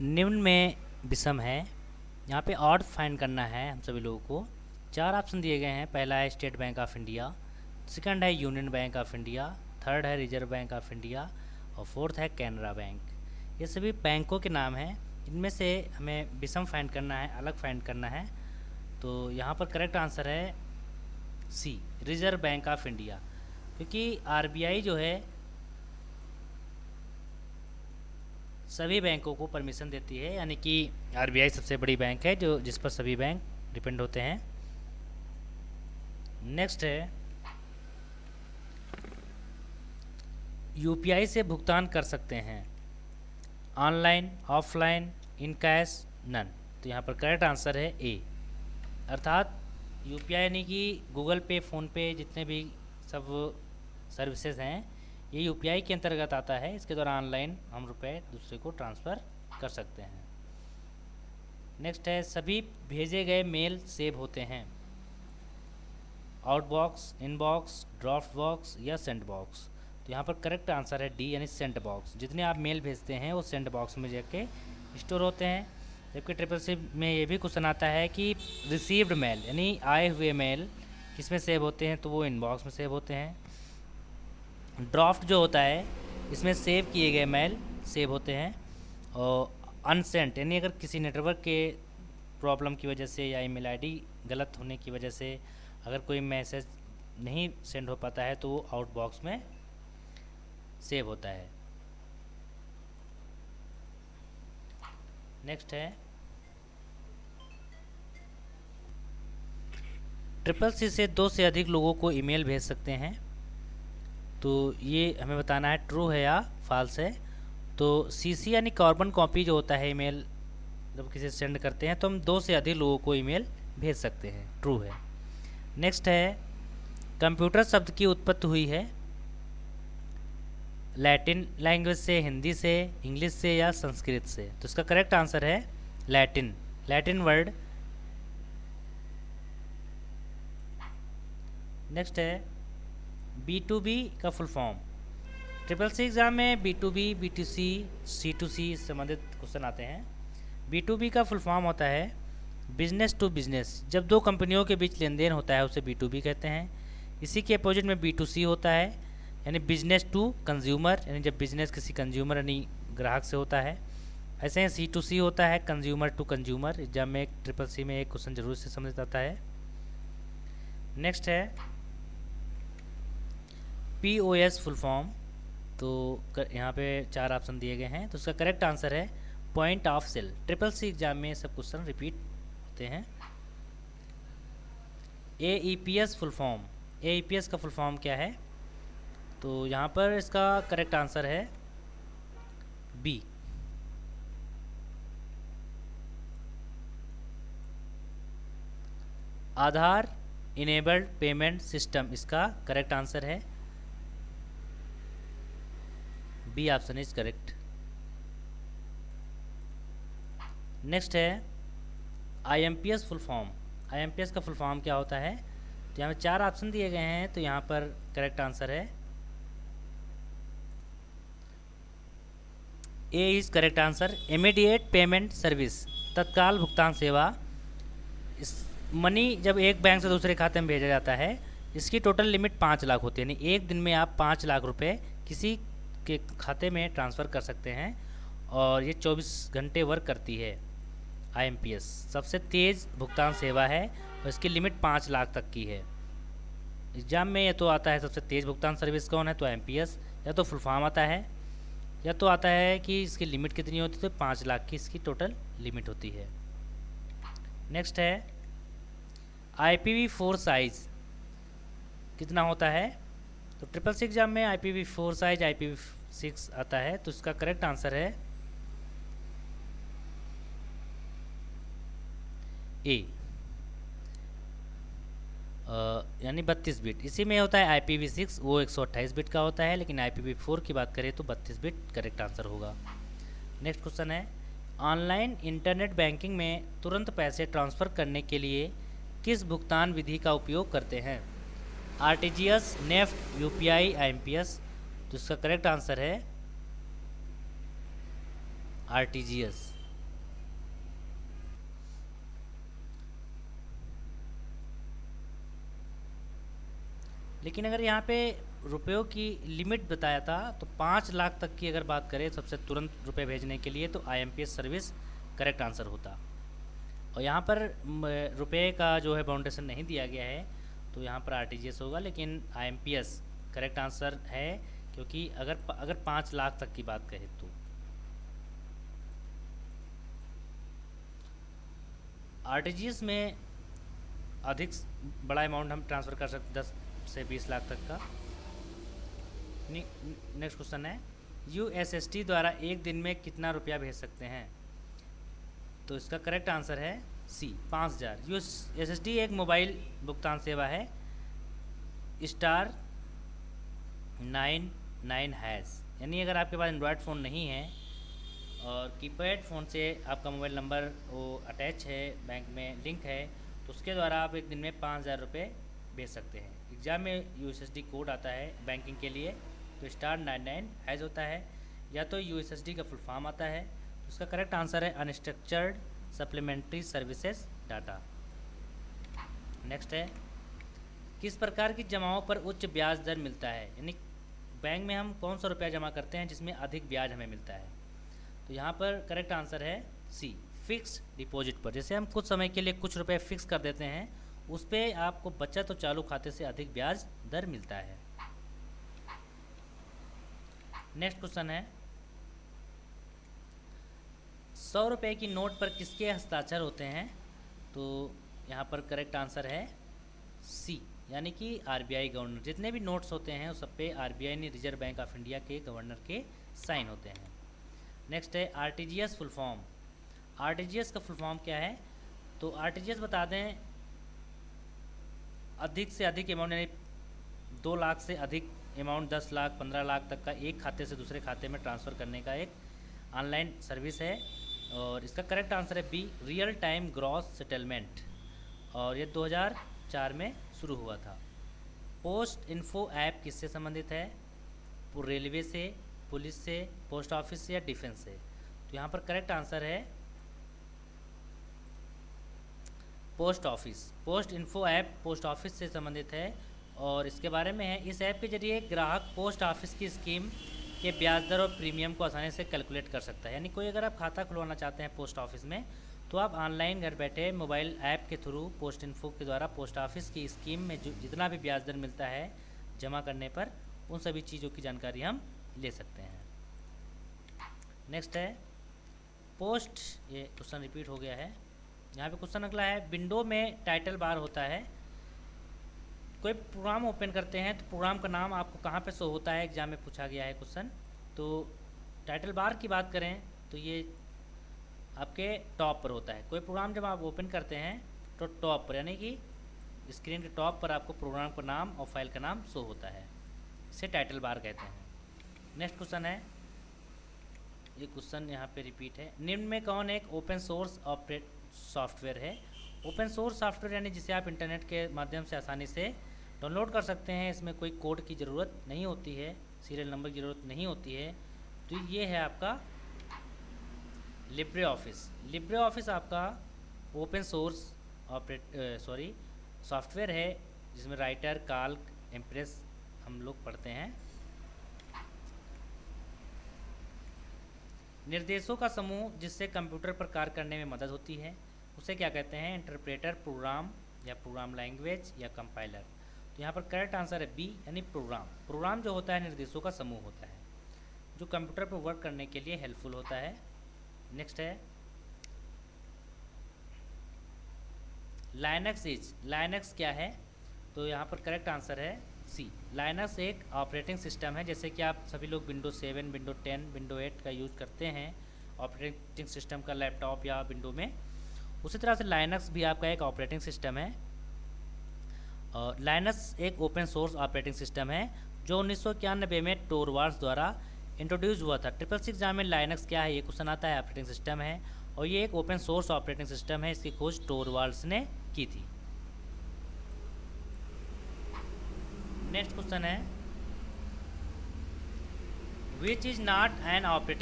निम्न में विषम है। यहाँ पे ऑड फाइंड करना है हम सभी लोगों को। 4 ऑप्शन दिए गए हैं। पहला है State Bank of India, second है Union Bank of India, third है रिजर्व बैंक ऑफ इंडिया और फोर्थ है कैनरा बैंक। ये सभी बैंकों के नाम हैं। इनमें से हमें विषम फाइंड करना है, अलग फाइंड करना है। तो यहाँ पर करेक्ट आंसर है सी, रिजर्व बैंक ऑफ इंडिया, क्योंकि आरबीआई जो है सभी बैंकों को परमिशन देती है, यानी कि आरबीआई सबसे बड़ी बैंक है जो जिस पर सभी बैंक डिपेंड होते हैं। नेक्स्ट है यूपीआई से भुगतान कर सकते हैं online, offline, in cash, none. तो यहाँ पर करेक्ट आंसर है ए, अर्थात यूपीआई यानी कि गूगल पे, फ़ोन पे, जितने भी सब सर्विसेज हैं ये यूपीआई के अंतर्गत आता है। इसके द्वारा ऑनलाइन हम रुपए दूसरे को ट्रांसफ़र कर सकते हैं। नेक्स्ट है सभी भेजे गए मेल सेव होते हैं आउटबॉक्स, इनबॉक्स, ड्राफ्ट बॉक्स या सेंड बॉक्स। तो यहाँ पर करेक्ट आंसर है डी, यानी सेंड बॉक्स। जितने आप मेल भेजते हैं वो सेंड बॉक्स में जाके स्टोर होते हैं। जबकि ट्रिपल सी में ये भी क्वेश्चन आता है कि रिसीव्ड मेल यानी आए हुए मेल किस में सेव होते हैं, तो वो इनबॉक्स में सेव होते हैं। ड्राफ्ट जो होता है इसमें सेव किए गए मेल सेव होते हैं। और अनसेंट यानी अगर किसी नेटवर्क के प्रॉब्लम की वजह से या ईमेल आईडी गलत होने की वजह से अगर कोई मैसेज नहीं सेंड हो पाता है तो वो आउटबॉक्स में सेव होता है। नेक्स्ट है ट्रिपल सी से 2 से अधिक लोगों को ईमेल भेज सकते हैं। तो ये हमें बताना है ट्रू है या फॉल्स है। तो सीसी यानी कार्बन कॉपी जो होता है ईमेल जब किसी सेंड करते हैं तो हम 2 से अधिक लोगों को ईमेल भेज सकते हैं, ट्रू है। नेक्स्ट है कंप्यूटर शब्द की उत्पत्ति हुई है लैटिन लैंग्वेज से, हिंदी से, इंग्लिश से या संस्कृत से। तो इसका करेक्ट आंसर है लैटिन, लैटिन वर्ड। नेक्स्ट है B2B का full form. Triple C exam में B2B, B2C, C2C संबंधित क्वेश्चन आते हैं। B2B का फुल फॉर्म होता है बिजनेस टू बिजनेस। जब 2 कंपनियों के बीच लेन देन होता है उसे B2B कहते हैं। इसी के अपोजिट में B2C होता है, यानी बिजनेस टू कंज्यूमर, यानी जब बिजनेस किसी कंज्यूमर यानी ग्राहक से होता है। ऐसे ही C2C होता है कंज्यूमर टू कंज्यूमर। एग्जाम में ट्रिपल सी में एक क्वेश्चन जरूर से समझ आता है। नेक्स्ट है POS फुल फॉर्म। तो यहाँ पे 4 ऑप्शन दिए गए हैं। तो उसका करेक्ट आंसर है point of sale. Triple C exam में सब क्वेश्चन रिपीट होते हैं। AEPS full form. AEPS का फुल फॉर्म क्या है? तो यहाँ पर इसका करेक्ट आंसर है B, Aadhaar enabled payment system. इसका करेक्ट आंसर है B, option is correct. Next है IMPS फुल फॉर्म। IMPS का फुल फॉर्म क्या होता है? तो यहाँ पे 4 ऑप्शन दिए गए हैं। तो यहाँ पर करेक्ट आंसर है A is correct answer, immediate payment service, तत्काल भुगतान सेवा। इस मनी जब एक बैंक से दूसरे खाते में भेजा जाता है इसकी टोटल लिमिट 5 लाख होती है, यानी एक दिन में आप 5 लाख रुपए किसी के खाते में ट्रांसफ़र कर सकते हैं और ये 24 घंटे वर्क करती है। IMPS सबसे तेज़ भुगतान सेवा है और इसकी लिमिट 5 लाख तक की है। एग्जाम में ये तो आता है सबसे तेज़ भुगतान सर्विस कौन है, तो IMPS। या तो फुल फॉर्म आता है या तो आता है कि इसकी लिमिट कितनी होती है, तो 5 लाख की इसकी टोटल लिमिट होती है। नेक्स्ट है IPv4 साइज़ कितना होता है? तो ट्रिपल सी एग्जाम में IPv4 साइज IPv6 आता है। तो इसका करेक्ट आंसर है ए, यानी 32 बिट। इसी में होता है IPv6, वो 128 बिट का होता है, लेकिन IPv4 की बात करें तो 32 बिट करेक्ट आंसर होगा। नेक्स्ट क्वेश्चन है ऑनलाइन इंटरनेट बैंकिंग में तुरंत पैसे ट्रांसफ़र करने के लिए किस भुगतान विधि का उपयोग करते हैं? RTGS, NEFT, UPI, IMPS। तो इसका करेक्ट आंसर है RTGS। लेकिन अगर यहाँ पे रुपयों की लिमिट बताया था तो 5 लाख तक की अगर बात करें सबसे तुरंत रुपए भेजने के लिए तो IMPS सर्विस करेक्ट आंसर होता। और यहाँ पर रुपए का जो है बाउंडेशन नहीं दिया गया है तो यहाँ पर RTGS होगा, लेकिन IMPS करेक्ट आंसर है, क्योंकि अगर 5 लाख तक की बात करें तो RTGS में अधिक बड़ा अमाउंट हम ट्रांसफ़र कर सकते 10 से 20 लाख तक का। नेक्स्ट क्वेश्चन है USSD द्वारा एक दिन में कितना रुपया भेज सकते हैं? तो इसका करेक्ट आंसर है सी 5000। USSD एक मोबाइल भुगतान सेवा है *99#, यानी अगर आपके पास एंड्रॉयड फ़ोन नहीं है और कीपैड फ़ोन से आपका मोबाइल नंबर वो अटैच है, बैंक में लिंक है, तो उसके द्वारा आप एक दिन में 5000 रुपये भेज सकते हैं। एग्ज़ाम में USSD कोड आता है बैंकिंग के लिए, तो *99# होता है, या तो USSD का फुल फॉर्म आता है। उसका करेक्ट आंसर है unstructured supplementary services data. Next है किस प्रकार की जमाओं पर उच्च ब्याज दर मिलता है? यानी बैंक में हम कौन सा रुपया जमा करते हैं जिसमें अधिक ब्याज हमें मिलता है? तो यहाँ पर करेक्ट आंसर है सी फिक्स डिपॉजिट पर। जैसे हम कुछ समय के लिए कुछ रुपए फिक्स कर देते हैं, उस पर आपको बचत और चालू खाते से अधिक ब्याज दर मिलता है। नेक्स्ट क्वेश्चन है 100 रुपये की नोट पर किसके हस्ताक्षर होते हैं? तो यहाँ पर करेक्ट आंसर है सी, यानी कि RBI गवर्नर। जितने भी नोट्स होते हैं उस सब पे RBI ने रिजर्व बैंक ऑफ इंडिया के गवर्नर के साइन होते हैं। नेक्स्ट है RTGS फुल फॉर्म। RTGS का फुल फॉर्म क्या है? तो RTGS बता दें अधिक से अधिक अमाउंट, यानी 2 लाख से अधिक अमाउंट 10 लाख 15 लाख तक का एक खाते से दूसरे खाते में ट्रांसफ़र करने का एक ऑनलाइन सर्विस है। और इसका करेक्ट आंसर है be real time gross settlement, और ये 2004 में शुरू हुआ था। पोस्ट इन्फो ऐप किससे संबंधित है? रेलवे से, पुलिस से, पोस्ट ऑफिस से या डिफेंस से? तो यहाँ पर करेक्ट आंसर है post office. Post info app post office से संबंधित है और इसके बारे में है इस ऐप के जरिए ग्राहक पोस्ट ऑफिस की स्कीम के ब्याज दर और प्रीमियम को आसानी से कैलकुलेट कर सकता है। यानी कोई अगर आप खाता खुलवाना चाहते हैं पोस्ट ऑफिस में, तो आप ऑनलाइन घर बैठे मोबाइल ऐप के थ्रू पोस्ट इन्फो के द्वारा पोस्ट ऑफिस की स्कीम में जो जितना भी ब्याज दर मिलता है जमा करने पर, उन सभी चीज़ों की जानकारी हम ले सकते हैं। नेक्स्ट है पोस्ट, ये क्वेश्चन रिपीट हो गया है। यहाँ पे क्वेश्चन अगला है विंडो में टाइटल बार होता है, कोई प्रोग्राम ओपन करते हैं तो प्रोग्राम का नाम आपको कहाँ पे शो होता है? एग्जाम में पूछा गया है क्वेश्चन। तो टाइटल बार की बात करें तो ये आपके टॉप पर होता है। कोई प्रोग्राम जब आप ओपन करते हैं तो टॉप पर, यानी कि स्क्रीन के टॉप पर आपको प्रोग्राम का नाम और फाइल का नाम शो होता है, इसे टाइटल बार कहते हैं। नेक्स्ट क्वेश्चन है, ये क्वेश्चन यहाँ पे रिपीट है, निम्न में कौन एक ओपन सोर्स ऑपरेट सॉफ्टवेयर है? ओपन सोर्स सॉफ्टवेयर यानी जिसे आप इंटरनेट के माध्यम से आसानी से डाउनलोड कर सकते हैं। इसमें कोई कोड की ज़रूरत नहीं होती है, सीरियल नंबर की ज़रूरत नहीं होती है। तो ये है आपका लिब्रे ऑफिस। लिब्रे ऑफिस आपका ओपन सोर्स सॉफ्टवेयर है जिसमें राइटर, काल्क, इम्प्रेस हम लोग पढ़ते हैं। निर्देशों का समूह जिससे कंप्यूटर पर कार्य करने में मदद होती है उसे क्या कहते हैं? इंटरप्रेटर, प्रोग्राम या प्रोग्राम लैंग्वेज या कंपाइलर? तो यहाँ पर करेक्ट आंसर है बी, यानी प्रोग्राम। प्रोग्राम जो होता है निर्देशों का समूह होता है जो कंप्यूटर पर वर्क करने के लिए हेल्पफुल होता है। नेक्स्ट है लाइनक्स क्या है? तो यहाँ पर करेक्ट आंसर है सी। लाइनक्स एक ऑपरेटिंग सिस्टम है, जैसे कि आप सभी लोग विंडोज 7, विंडो 10, विंडो 8 का यूज़ करते हैं ऑपरेटिंग सिस्टम का लैपटॉप या विंडो में, उसी तरह से लाइनक्स भी आपका एक ऑपरेटिंग सिस्टम है। और लाइनक्स एक ओपन सोर्स ऑपरेटिंग सिस्टम है जो 1991 में टोरवाल्ड्स द्वारा इंट्रोड्यूस हुआ था। 666 एग्जाम में लाइनक्स क्या है ये क्वेश्चन आता है, ऑपरेटिंग सिस्टम है और ये एक ओपन सोर्स ऑपरेटिंग सिस्टम है। इसकी खोज टोरवाल्ड्स ने की थी। नेक्स्ट क्वेश्चन है which is not an operating